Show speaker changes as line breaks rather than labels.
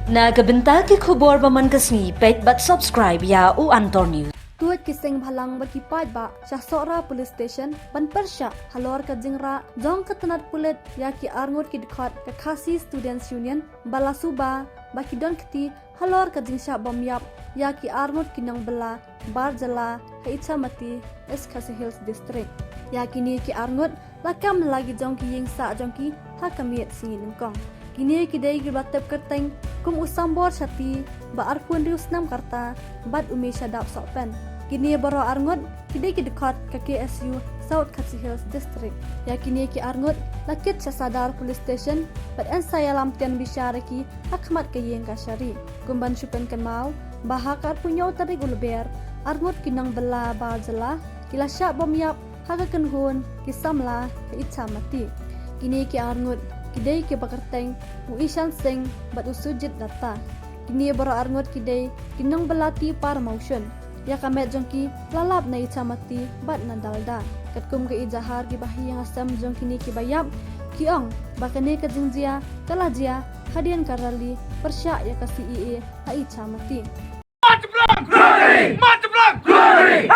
Nagabenta ki khubor baman kasni page bat subscribe ya u Antor News.
Tuat kiseng bhalang bagi pai ba Syahsora Police Station ban persya halor ka jingra jong katanat pulet ya ki arngot ki dikhot ka khasi Students Union balasuba baki don kti halor ka jingsha bomyap ya ki arngot kinang bela barjala haichamati es Khasi Hills District ya kini ki arngot lakam lagi jong ki yingsa jong ki hakamiet singin kong kini ki dei ki batep kerteng kum usambor sati ba arpun rius nam karta bad umi shadap sopen kini baro arngot kidai ki dekat ke KSU South Khasi Hills District ya kini ki arngot lakit Syahsadar Police Station bad an saya lamtian bisyara ki hakmat ke yeng kasyari kumban syupen kan mau bahak arpunyo tarik ulber arngot kinang bela barjala kila syak bomyap hagakan hun kisamla ke ichamati kini ki arngot kidai ke bakarteng uisan sing bat usujit data kini baro arngot kidai kinang belati par motion ya kamet jongki lalap na ichamati bat na dalda katkum ke ijahar ki bahi yang asam jong kini ki bayap kiong bakane ka jingjia kalajia hadian karali persya ya kasi ie ha ichamati
March Blanc! Glory! March Blanc! Glory!